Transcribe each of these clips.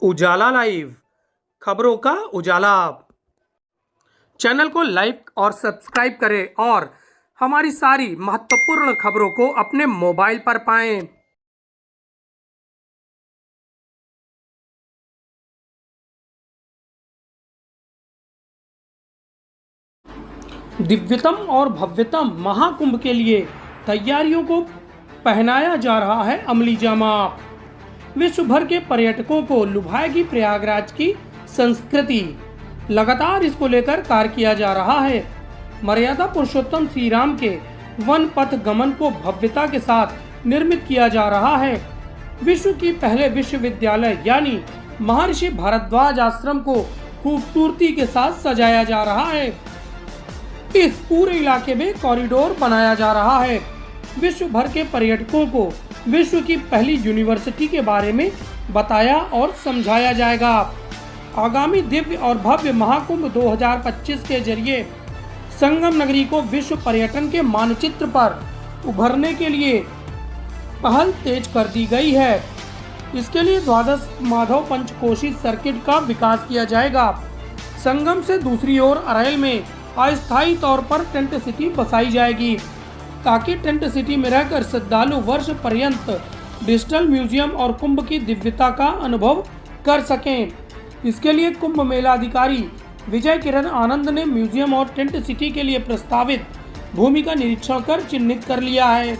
उजाला live खबरों का उजाला। Channel को लाइक और सब्सक्राइब करें और हमारी सारी महत्वपूर्ण खबरों को अपने मोबाइल पर पाएं। दिव्यतम और भव्यतम महाकुंभ के लिए तैयारियों को पहनाया जा रहा है अमली जामा। विश्व भर के पर्यटकों को लुभाएगी प्रयागराज की संस्कृति। लगातार इसको लेकर कार्य किया जा रहा है। मर्यादा पुरुषोत्तम श्री राम के वन पथ गमन को भव्यता के साथ निर्मित किया जा रहा है। विश्व की पहले विश्वविद्यालय यानी महर्षि भारद्वाज आश्रम को खूबसूरती के साथ सजाया जा रहा है। इस पूरे इलाके में कॉरिडोर बनाया जा रहा है। विश्व भर के पर्यटकों को विश्व की पहली यूनिवर्सिटी के बारे में बताया और समझाया जाएगा। आगामी दिव्य और भव्य महाकुंभ 2025 के जरिए संगम नगरी को विश्व पर्यटन के मानचित्र पर उभरने के लिए पहल तेज कर दी गई है। इसके लिए द्वादश माधव पंचकोशी सर्किट का विकास किया जाएगा। संगम से दूसरी ओर अरैल में अस्थायी तौर पर टेंट सिटी बसाई जाएगी ताकि टेंट सिटी में रहकर श्रद्धालु वर्ष पर्यंत डिजिटल म्यूजियम और कुंभ की दिव्यता का अनुभव कर सकें। इसके लिए कुंभ मेला अधिकारी विजय किरण आनंद ने म्यूजियम और टेंट सिटी के लिए प्रस्तावित भूमि का निरीक्षण कर चिन्हित कर लिया है।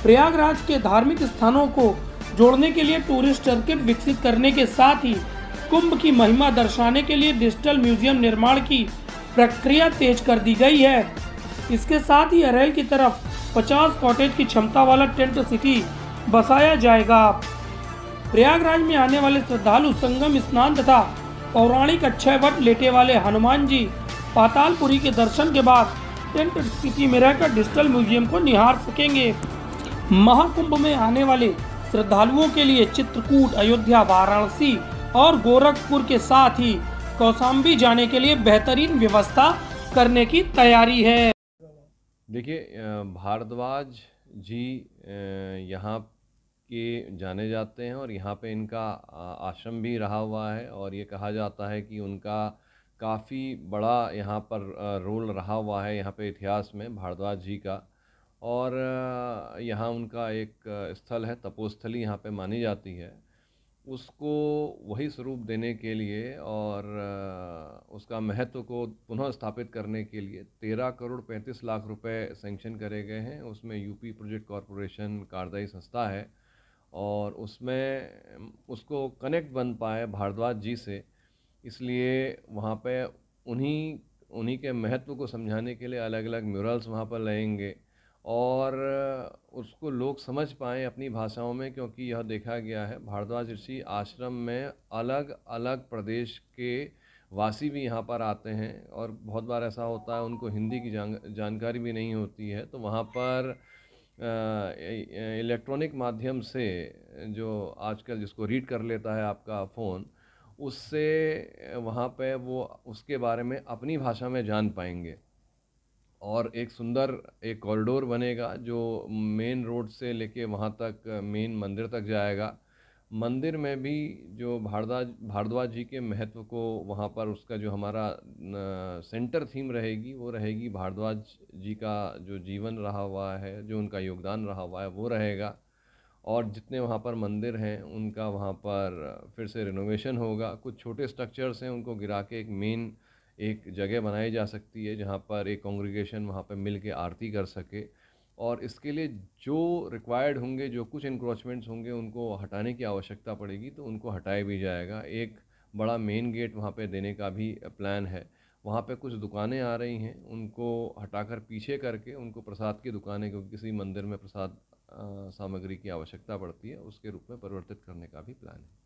प्रयागराज के धार्मिक स्थानों को जोड़ने के लिए टूरिस्ट सर्किट विकसित करने के साथ ही कुंभ की महिमा दर्शाने के लिए डिजिटल म्यूजियम निर्माण की प्रक्रिया तेज कर दी गई है। इसके साथ ही अरैल की तरफ 50 कॉटेज की क्षमता वाला टेंट सिटी बसाया जाएगा। प्रयागराज में आने वाले श्रद्धालु संगम स्नान तथा पौराणिक अक्षय वट लेटे वाले हनुमान जी पातालपुरी के दर्शन के बाद टेंट सिटी में रहकर डिजिटल म्यूजियम को निहार सकेंगे। महाकुंभ में आने वाले श्रद्धालुओं के लिए चित्रकूट, अयोध्या, वाराणसी और गोरखपुर के साथ ही कौशाम्बी जाने के लिए बेहतरीन व्यवस्था करने की तैयारी है। देखिए, भारद्वाज जी यहाँ के जाने जाते हैं और यहाँ पे इनका आश्रम भी रहा हुआ है और ये कहा जाता है कि उनका काफ़ी बड़ा यहाँ पर रोल रहा हुआ है यहाँ पे इतिहास में भारद्वाज जी का। और यहाँ उनका एक स्थल है, तपोस्थली यहाँ पे मानी जाती है। उसको वही स्वरूप देने के लिए और उसका महत्व को पुनः स्थापित करने के लिए 13 करोड़ 35 लाख रुपए सेंक्शन करे गए हैं। उसमें यूपी प्रोजेक्ट कॉरपोरेशन कार्यदायी संस्था है और उसमें उसको कनेक्ट बन पाए भारद्वाज जी से, इसलिए वहाँ पे उन्हीं उन्हीं के महत्व को समझाने के लिए अलग अलग म्यूरल्स वहाँ पर लगेंगे और उसको लोग समझ पाएँ अपनी भाषाओं में, क्योंकि यह देखा गया है भारद्वाज ऋषि आश्रम में अलग अलग प्रदेश के वासी भी यहाँ पर आते हैं और बहुत बार ऐसा होता है उनको हिंदी की जानकारी भी नहीं होती है, तो वहाँ पर इलेक्ट्रॉनिक माध्यम से जो आजकल जिसको रीड कर लेता है आपका फ़ोन, उससे वहाँ पे वो उसके बारे में अपनी भाषा में जान पाएंगे। और एक सुंदर एक कॉरिडोर बनेगा जो मेन रोड से लेके वहाँ तक मेन मंदिर तक जाएगा। मंदिर में भी जो भारद्वाज जी के महत्व को वहाँ पर उसका जो हमारा सेंटर थीम रहेगी वो रहेगी भारद्वाज जी का जो जीवन रहा हुआ है, जो उनका योगदान रहा हुआ है वो रहेगा। और जितने वहाँ पर मंदिर हैं उनका वहाँ पर फिर से रिनोवेशन होगा। कुछ छोटे स्ट्रक्चर्स हैं उनको गिरा के एक मेन एक जगह बनाई जा सकती है जहाँ पर एक कांग्रीगेशन वहाँ पर मिल के आरती कर सके। और इसके लिए जो रिक्वायर्ड होंगे, जो कुछ इंक्रोचमेंट्स होंगे उनको हटाने की आवश्यकता पड़ेगी तो उनको हटाया भी जाएगा। एक बड़ा मेन गेट वहाँ पे देने का भी प्लान है। वहाँ पे कुछ दुकानें आ रही हैं, उनको हटाकर पीछे करके उनको प्रसाद की दुकानें, क्योंकि किसी मंदिर में प्रसाद सामग्री की आवश्यकता पड़ती है, उसके रूप में परिवर्तित करने का भी प्लान है।